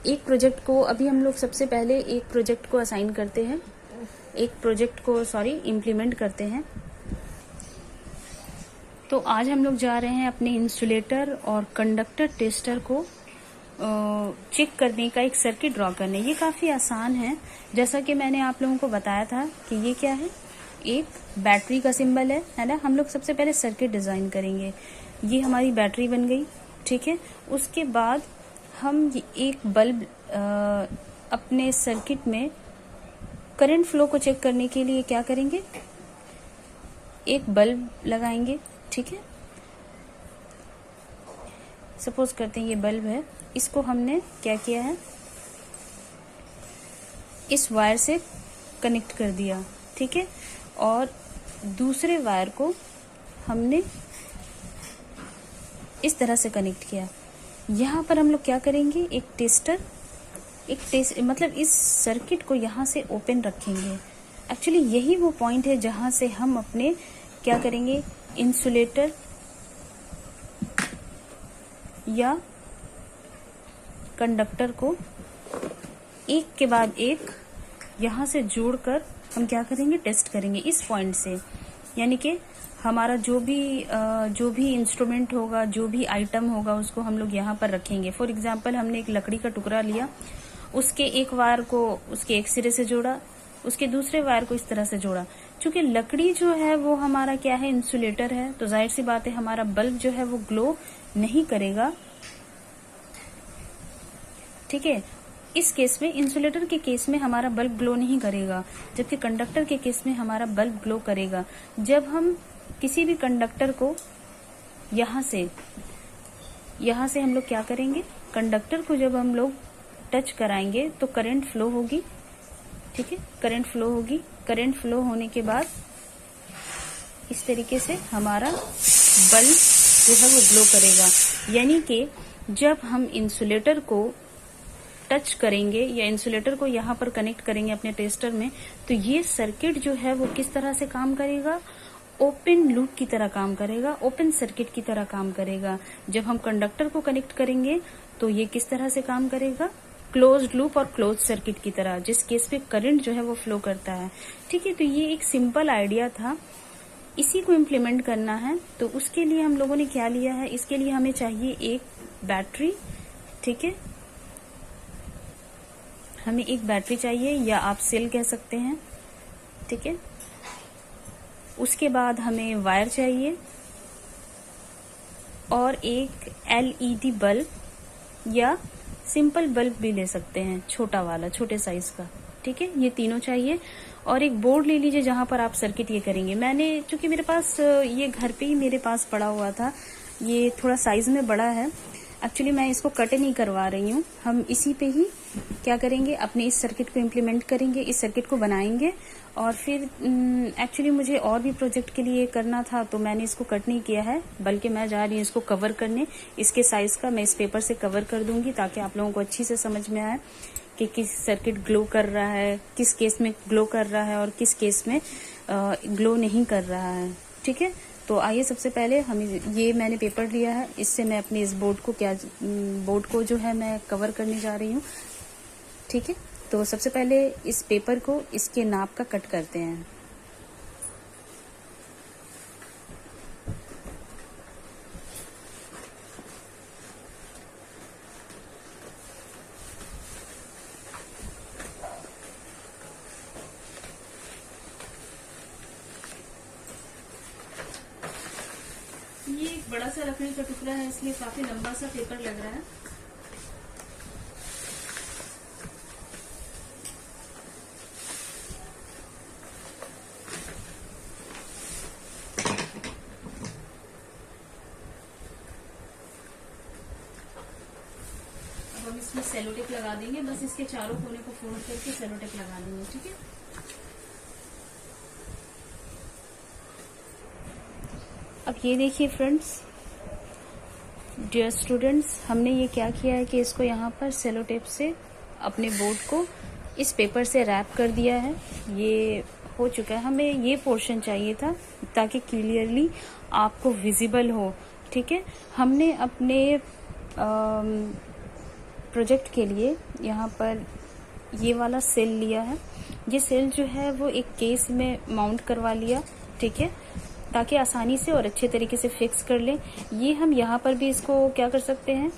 एक प्रोजेक्ट को अभी हम लोग सबसे पहले एक प्रोजेक्ट को असाइन करते हैं, एक प्रोजेक्ट को इम्प्लीमेंट करते हैं। तो आज हम लोग जा रहे हैं अपने इंसुलेटर और कंडक्टर टेस्टर को चेक करने का एक सर्किट ड्रॉ करने। ये काफ़ी आसान है, जैसा कि मैंने आप लोगों को बताया था कि ये क्या है, एक बैटरी का सिंबल है ना। हम लोग सबसे पहले सर्किट डिज़ाइन करेंगे। ये हमारी बैटरी बन गई, ठीक है। उसके बाद हम एक बल्ब अपने सर्किट में करंट फ्लो को चेक करने के लिए क्या करेंगे, एक बल्ब लगाएंगे, ठीक है। सपोज करते हैं ये बल्ब है, इसको हमने क्या किया है, इस वायर से कनेक्ट कर दिया, ठीक है। और दूसरे वायर को हमने इस तरह से कनेक्ट किया। यहाँ पर हम लोग क्या करेंगे, एक टेस्टर, मतलब इस सर्किट को यहाँ से ओपन रखेंगे। एक्चुअली यही वो पॉइंट है जहाँ से हम अपने क्या करेंगे, इंसुलेटर या कंडक्टर को एक के बाद एक यहाँ से जोड़कर हम क्या करेंगे, टेस्ट करेंगे इस पॉइंट से। यानी कि हमारा जो भी इंस्ट्रूमेंट होगा, जो भी आइटम होगा, उसको हम लोग यहाँ पर रखेंगे। फॉर एग्जांपल हमने एक लकड़ी का टुकड़ा लिया, उसके एक वायर को उसके एक सिरे से जोड़ा, उसके दूसरे वायर को इस तरह से जोड़ा। क्योंकि लकड़ी जो है वो हमारा क्या है, इंसुलेटर है, तो जाहिर सी बात है हमारा बल्ब जो है वो ग्लो नहीं करेगा, ठीक है। इस केस में, इंसुलेटर के केस में हमारा बल्ब ग्लो नहीं करेगा, जबकि कंडक्टर के केस में हमारा बल्ब ग्लो करेगा। जब हम किसी भी कंडक्टर को यहाँ से हम लोग क्या करेंगे, कंडक्टर को जब हम लोग टच कराएंगे तो करंट फ्लो होगी, ठीक है। करंट फ्लो होगी, करंट फ्लो होने के बाद इस तरीके से हमारा बल्ब जो है वो ग्लो करेगा। यानी कि जब हम इंसुलेटर को टच करेंगे या इंसुलेटर को यहाँ पर कनेक्ट करेंगे अपने टेस्टर में, तो ये सर्किट जो है वो किस तरह से काम करेगा, ओपन लूप की तरह काम करेगा, ओपन सर्किट की तरह काम करेगा। जब हम कंडक्टर को कनेक्ट करेंगे तो ये किस तरह से काम करेगा, क्लोज्ड लूप और क्लोज सर्किट की तरह, जिस केस पे करंट जो है वो फ्लो करता है, ठीक है। तो ये एक सिंपल आइडिया था, इसी को इम्प्लीमेंट करना है। तो उसके लिए हम लोगों ने क्या लिया है, इसके लिए हमें चाहिए एक बैटरी, ठीक है। हमें एक बैटरी चाहिए, या आप सेल कह सकते हैं, ठीक है। उसके बाद हमें वायर चाहिए और एक LED बल्ब या सिंपल बल्ब भी ले सकते हैं, छोटा वाला, छोटे साइज का, ठीक है। ये तीनों चाहिए। और एक बोर्ड ले लीजिए जहां पर आप सर्किट ये करेंगे। मैंने, चूंकि मेरे पास ये घर पे ही मेरे पास पड़ा हुआ था, ये थोड़ा साइज में बड़ा है, एक्चुअली मैं इसको कट नहीं करवा रही हूँ। हम इसी पे ही क्या करेंगे, अपने इस सर्किट को इम्प्लीमेंट करेंगे, इस सर्किट को बनाएंगे। और फिर एक्चुअली मुझे और भी प्रोजेक्ट के लिए करना था, तो मैंने इसको कट नहीं किया है, बल्कि मैं जा रही हूँ इसको कवर करने। इसके साइज का मैं इस पेपर से कवर कर दूंगी, ताकि आप लोगों को अच्छी से समझ में आए कि किस सर्किट ग्लो कर रहा है, किस केस में ग्लो कर रहा है और किस केस में ग्लो नहीं कर रहा है, ठीक है। तो आइए, सबसे पहले हम ये मैंने पेपर लिया है, इससे मैं अपने इस बोर्ड को जो है मैं कवर करने जा रही हूँ, ठीक है। तो सबसे पहले इस पेपर को इसके नाप का कट करते हैं। ये एक बड़ा सा लकड़ी का टुकड़ा है, इसलिए काफी लंबा सा पेपर लग रहा है। अब हम इसमें सेलो टेप लगा देंगे, बस इसके चारों कोने को फोल्ड करके सेलो टेप लगा देंगे, ठीक है। अब ये देखिए फ्रेंड्स, डियर स्टूडेंट्स, हमने ये क्या किया है कि इसको यहाँ पर सेलो टेप से अपने बोर्ड को इस पेपर से रैप कर दिया है। ये हो चुका है। हमें ये पोर्शन चाहिए था ताकि क्लियरली आपको विजिबल हो, ठीक है। हमने अपने प्रोजेक्ट के लिए यहाँ पर ये वाला सेल लिया है। ये सेल जो है वो एक केस में माउंट करवा लिया, ठीक है, ताकि आसानी से और अच्छे तरीके से फिक्स कर लें। ये हम यहाँ पर भी इसको क्या कर सकते हैं,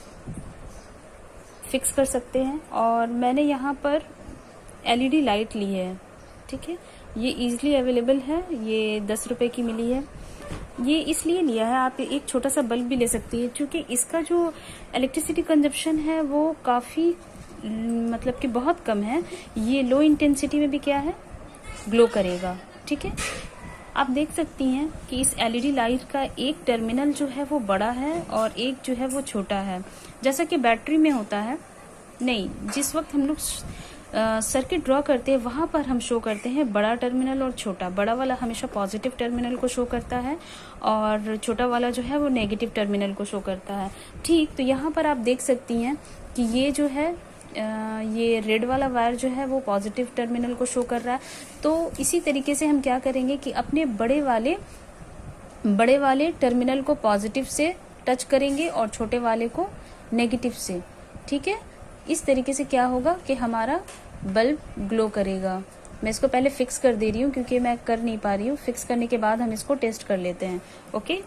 फिक्स कर सकते हैं। और मैंने यहाँ पर LED लाइट ली है, ठीक है, ये इजीली अवेलेबल है, ये 10 रुपए की मिली है। ये इसलिए लिया है, आप एक छोटा सा बल्ब भी ले सकती है, क्योंकि इसका जो इलेक्ट्रिसिटी कंजप्शन है वो काफ़ी मतलब कि बहुत कम है। ये लो इंटेंसिटी में भी क्या है, ग्लो करेगा, ठीक है। आप देख सकती हैं कि इस LED लाइट का एक टर्मिनल जो है वो बड़ा है और एक जो है वो छोटा है। जैसा कि बैटरी में होता है, नहीं, जिस वक्त हम लोग सर्किट ड्रॉ करते हैं वहां पर हम शो करते हैं बड़ा टर्मिनल और छोटा। बड़ा वाला हमेशा पॉजिटिव टर्मिनल को शो करता है और छोटा वाला जो है वो नेगेटिव टर्मिनल को शो करता है, ठीक। तो यहाँ पर आप देख सकती हैं कि ये जो है ये रेड वाला वायर जो है वो पॉजिटिव टर्मिनल को शो कर रहा है। तो इसी तरीके से हम क्या करेंगे कि अपने बड़े वाले टर्मिनल को पॉजिटिव से टच करेंगे और छोटे वाले को नेगेटिव से, ठीक है। इस तरीके से क्या होगा कि हमारा बल्ब ग्लो करेगा। मैं इसको पहले फिक्स कर दे रही हूँ क्योंकि मैं कर नहीं पा रही हूँ। फिक्स करने के बाद हम इसको टेस्ट कर लेते हैं, ओके।